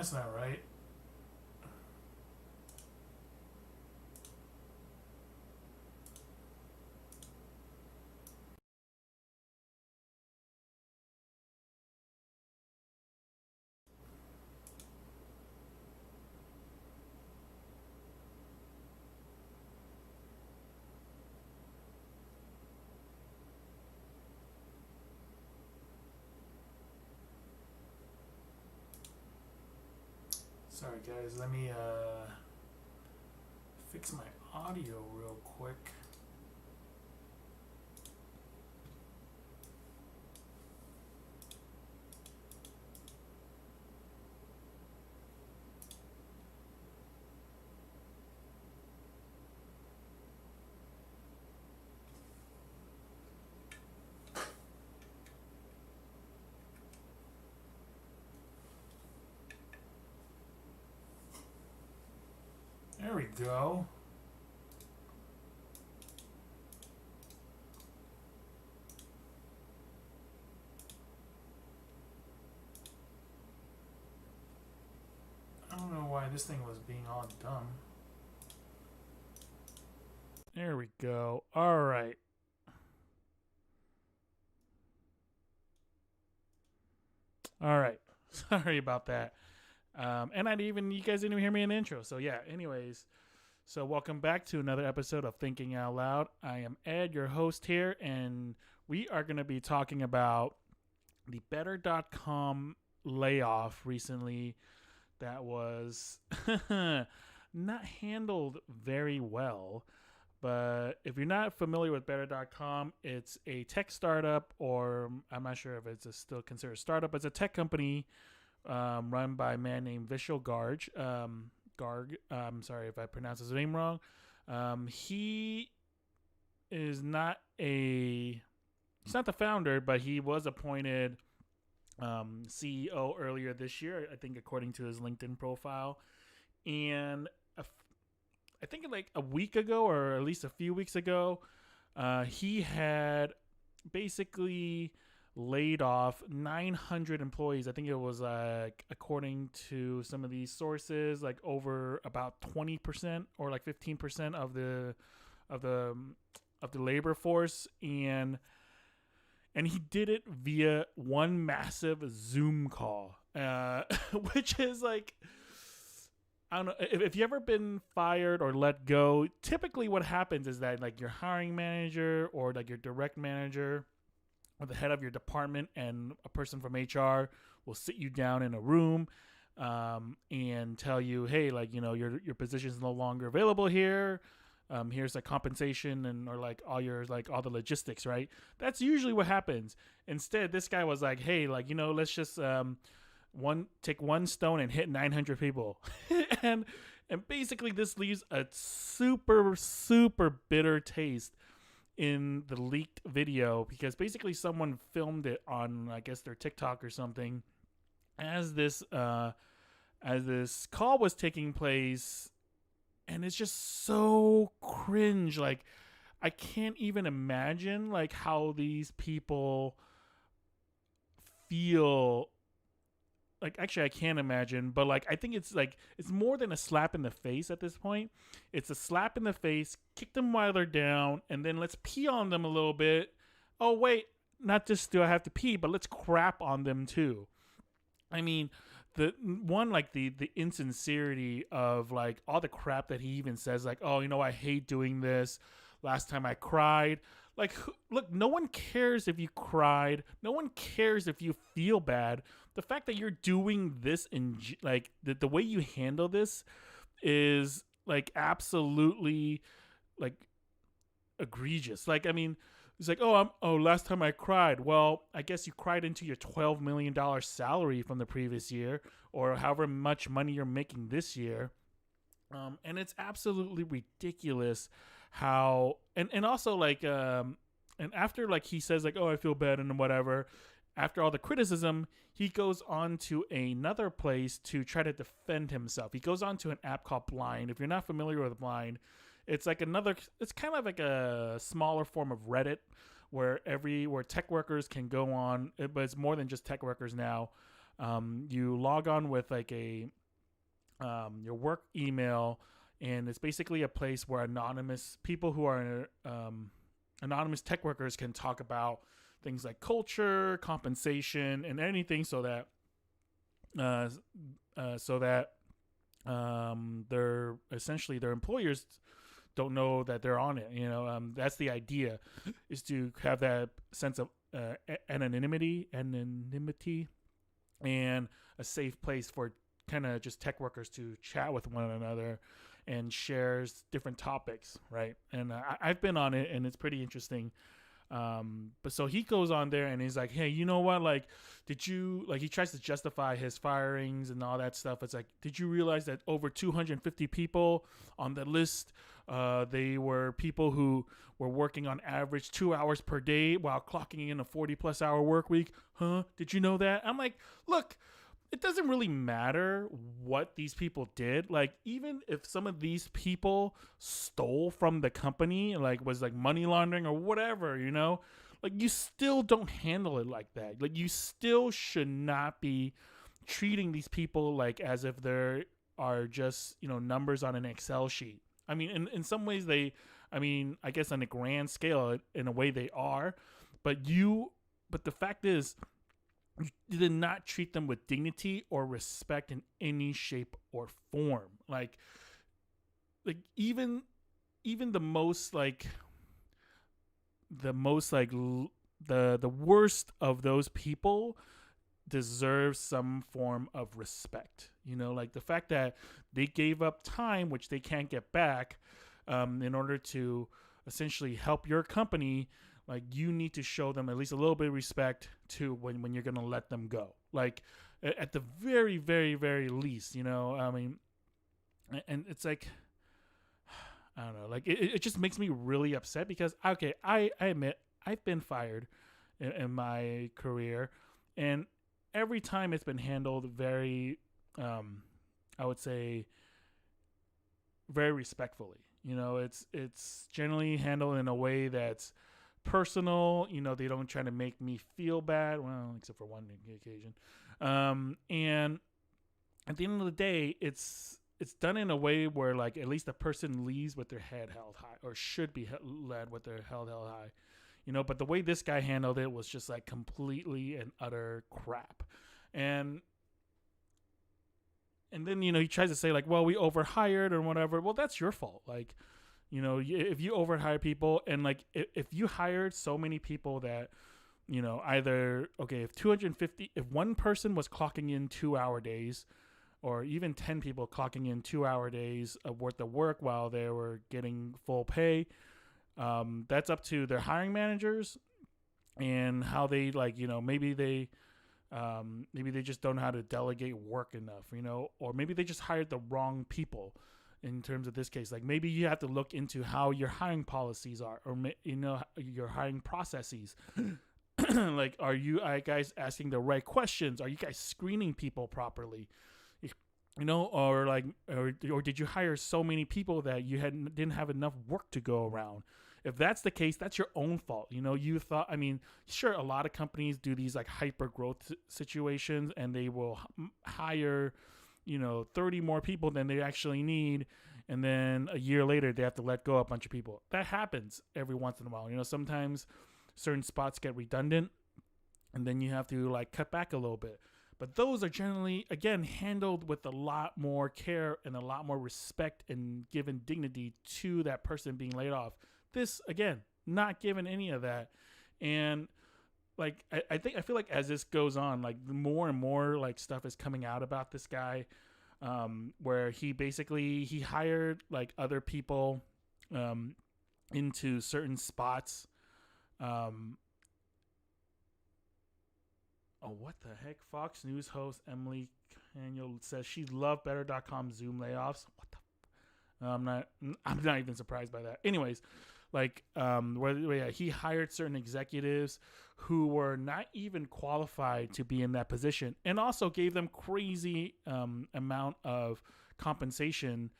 That's not right. Sorry, guys. Let me fix my audio real quick. There we go. I don't know why this thing was being all dumb. There we go. All right. All right. Sorry about that. And you guys didn't even hear me in the intro. So yeah. Anyways, so welcome back to another episode of Thinking Out Loud. I am Ed, your host here, and we are going to be talking about the Better.com layoff recently that was not handled very well. But if you're not familiar with Better.com, it's a tech startup, or I'm not sure if it's still considered a startup. It's a tech company run by a man named Vishal Garg. I'm sorry if I pronounced his name wrong. He is not he's not the founder, but he was appointed CEO earlier this year, I think, according to his LinkedIn profile. And I think like a week ago, or at least a few weeks ago, he had basically laid off 900 employees. I think it was like, according to some of these sources, like over about 20% or like 15% of the of the labor force, and he did it via one massive Zoom call, which is like, I don't know if you ever been fired or let go. Typically, what happens is that like your hiring manager or like your direct manager or the head of your department and a person from HR will sit you down in a room and tell you, hey, like, your position is no longer available here. Here's like compensation and or like all the logistics, right? That's usually what happens. Instead, this guy was like, hey, like, let's just take one stone and hit 900 people. and and basically this leaves a super bitter taste in the leaked video, because basically someone filmed it on, I guess, their TikTok or something, as this call was taking place, and it's just so cringe. Like, I can't even imagine like how these people feel. Like, actually, I can't imagine, but like, I think it's more than a slap in the face at this point. It's a slap in the face, kick them while they're down, and then let's pee on them a little bit. Oh wait, not just do I have to pee, but let's crap on them too. I mean, the one, like, the insincerity of like all the crap that he even says, like, oh, I hate doing this. Last time I cried. Like, look, no one cares if you cried. No one cares if you feel bad. The fact that you're doing this, in like the way you handle this is like absolutely like egregious. Like, I mean, it's like, last time I cried. Well, I guess you cried into your $12 million salary from the previous year, or however much money you're making this year. And it's absolutely ridiculous how, and also like, and after, like, he says like, oh, I feel bad and whatever. After all the criticism, he goes on to another place to try to defend himself. He goes on to an app called Blind. If you're not familiar with Blind, it's kind of like a smaller form of Reddit, where tech workers can go on, but it's more than just tech workers now. You log on with like your work email, and it's basically a place where anonymous people who are anonymous tech workers can talk about things like culture, compensation, and anything, so that they're essentially their employers don't know that they're on it. That's the idea, is to have that sense of anonymity, and a safe place for kind of just tech workers to chat with one another and shares different topics, right? And I've been on it, and it's pretty interesting. But so he goes on there and he's like, hey, you know what? Like, did you, like, he tries to justify his firings and all that stuff. It's like, did you realize that over 250 people on the list, they were people who were working on average 2 hours per day while clocking in a 40+ hour work week? Huh? Did you know that? I'm like, look, it doesn't really matter what these people did. Like, even if some of these people stole from the company, like was like money laundering or whatever, like, you still don't handle it like that. Like, you still should not be treating these people like as if they are just, numbers on an Excel sheet. I mean, in some ways I guess on a grand scale, in a way they are, but the fact is, you did not treat them with dignity or respect in any shape or form. Like even the most like the worst of those people deserve some form of respect. Like the fact that they gave up time, which they can't get back, in order to essentially help your company. Like, you need to show them at least a little bit of respect to when you're going to let them go. Like, at the very, very, very least, I mean, and it's like, I don't know, like, it just makes me really upset because, okay, I admit I've been fired in my career, and every time it's been handled very, I would say, very respectfully. It's generally handled in a way that's personal. They don't try to make me feel bad, well, except for one occasion. And at the end of the day, it's done in a way where, like, at least the person leaves with their head held high, or should be led with their head held high. But the way this guy handled it was just like completely and utter crap. And then, he tries to say, like, well, we overhired or whatever. Well, that's your fault. Like, if you overhire people, and like, if you hired so many people that, either, okay, if one person was clocking in 2 hour days, or even 10 people clocking in 2 hour days of worth of work while they were getting full pay, that's up to their hiring managers and how they, like, maybe they just don't know how to delegate work enough, or maybe they just hired the wrong people. In terms of this case, like, maybe you have to look into how your hiring policies are, or your hiring processes. Like, are you guys asking the right questions? Are you guys screening people properly? Or did you hire so many people that you didn't have enough work to go around? If that's the case, that's your own fault. You thought, I mean, sure, a lot of companies do these like hyper growth situations, and they will hire 30 more people than they actually need, and then a year later they have to let go a bunch of people. That happens every once in a while. Sometimes certain spots get redundant, and then you have to like cut back a little bit. But those are generally, again, handled with a lot more care and a lot more respect, and given dignity to that person being laid off. This, again, not given any of that. And like, I feel like as this goes on, like, more and more like stuff is coming out about this guy, where he hired like other people into certain spots. What the heck? Fox News host Emily Daniel says she loved Better.com Zoom layoffs. What the? I'm not even surprised by that. Anyways, like, he hired certain executives who were not even qualified to be in that position, and also gave them crazy amount of compensation,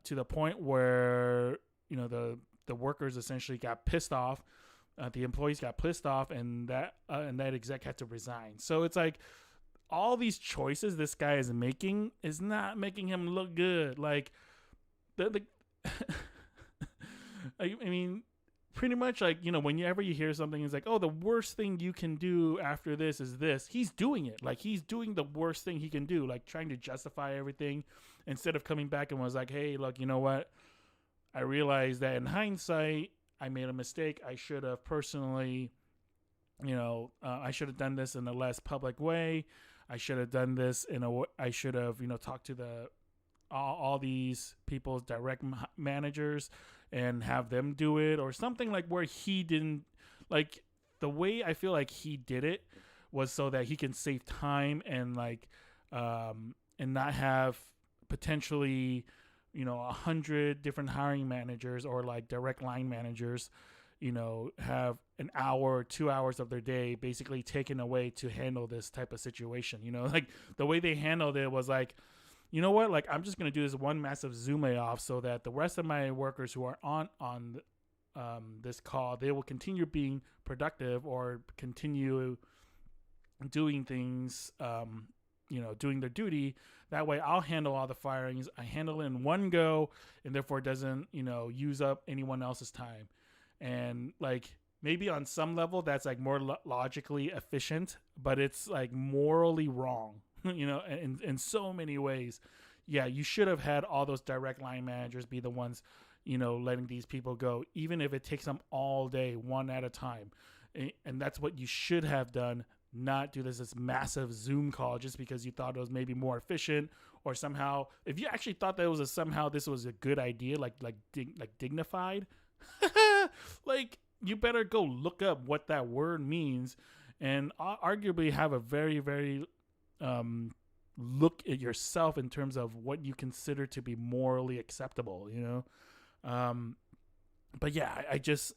to the point where the workers essentially got pissed off. The employees got pissed off, and that exec had to resign. So it's like, all these choices this guy is making is not making him look good. Like the I mean, pretty much like, whenever you hear something, it's like, oh, the worst thing you can do after this is this. He's doing it. Like, he's doing the worst thing he can do, like trying to justify everything instead of coming back and was like, hey, look, you know what? I realized that in hindsight, I made a mistake. I should have personally, I should have done this in a less public way. I should have done this I should have, talked to all these people's direct managers and have them do it, or something, like where he didn't, like, the way I feel like he did it was so that he can save time and like and not have potentially 100 different hiring managers or like direct line managers have an hour or 2 hours of their day basically taken away to handle this type of situation. Like the way they handled it was like, you know what? Like, I'm just going to do this one massive Zoom layoff so that the rest of my workers who are on this call, they will continue being productive or continue doing things, doing their duty. That way I'll handle all the firings. I handle it in one go, and therefore it doesn't, use up anyone else's time. And like, maybe on some level that's like more logically efficient, but it's like morally wrong. In so many ways. Yeah, you should have had all those direct line managers be the ones, letting these people go, even if it takes them all day, one at a time. And that's what you should have done, not do this massive Zoom call just because you thought it was maybe more efficient, or somehow, if you actually thought that somehow this was a good idea, like dignified, like, you better go look up what that word means and arguably have a very, very look at yourself in terms of what you consider to be morally acceptable, but yeah, I just,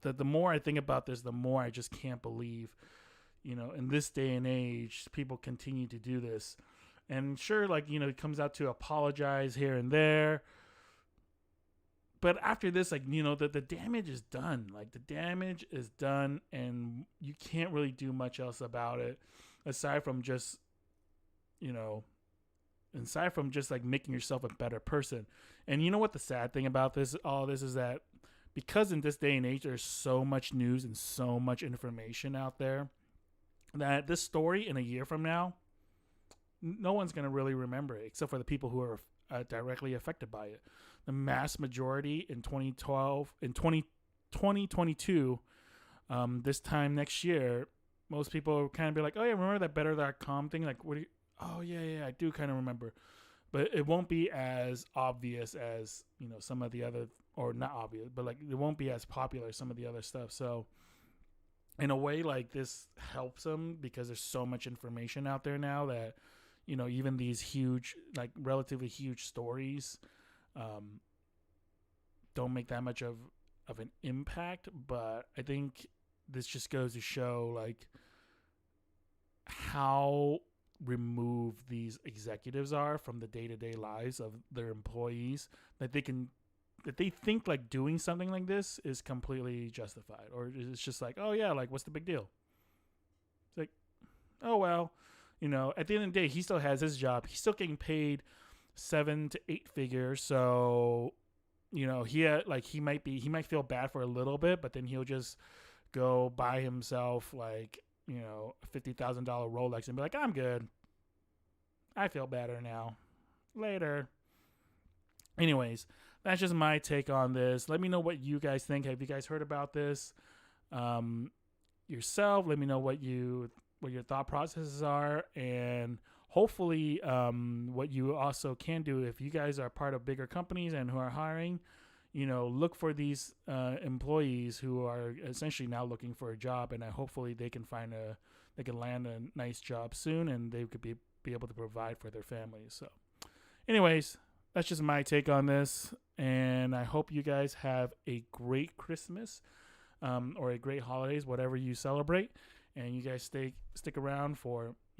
the more I think about this, the more I just can't believe, in this day and age, people continue to do this. And sure, like, it comes out to apologize here and there, but after this, like, the damage is done. Like, the damage is done, and you can't really do much else about it aside from just like making yourself a better person. And you know what the sad thing about all this is that because in this day and age there's so much news and so much information out there, that this story in a year from now, no one's going to really remember it except for the people who are directly affected by it. The mass majority in 2022, this time next year, most people kind of be like, oh yeah, remember that better.com thing? Like, what do you, oh yeah, I do kind of remember. But it won't be as obvious as, some of the other, or not obvious, but like it won't be as popular as some of the other stuff. So in a way, like, this helps them because there's so much information out there now that, even these huge, like relatively huge stories don't make that much of an impact. But I think this just goes to show like how removed these executives are from the day-to-day lives of their employees, that they think like doing something like this is completely justified, or it's just like, oh yeah, like, what's the big deal? It's like, oh well, at the end of the day, he still has his job. He's still getting paid 7 to 8 figures. So, he might feel bad for a little bit, but then he'll just go buy himself like, a $50,000 Rolex and be like, I'm good. I feel better now. Later. Anyways, that's just my take on this. Let me know what you guys think. Have you guys heard about this yourself? Let me know what your thought processes are, and hopefully what you also can do if you guys are part of bigger companies and who are hiring. Look for these employees who are essentially now looking for a job, and hopefully they can land a nice job soon, and they could be able to provide for their families. So, anyways, that's just my take on this, and I hope you guys have a great Christmas or a great holidays, whatever you celebrate, and you guys stick around for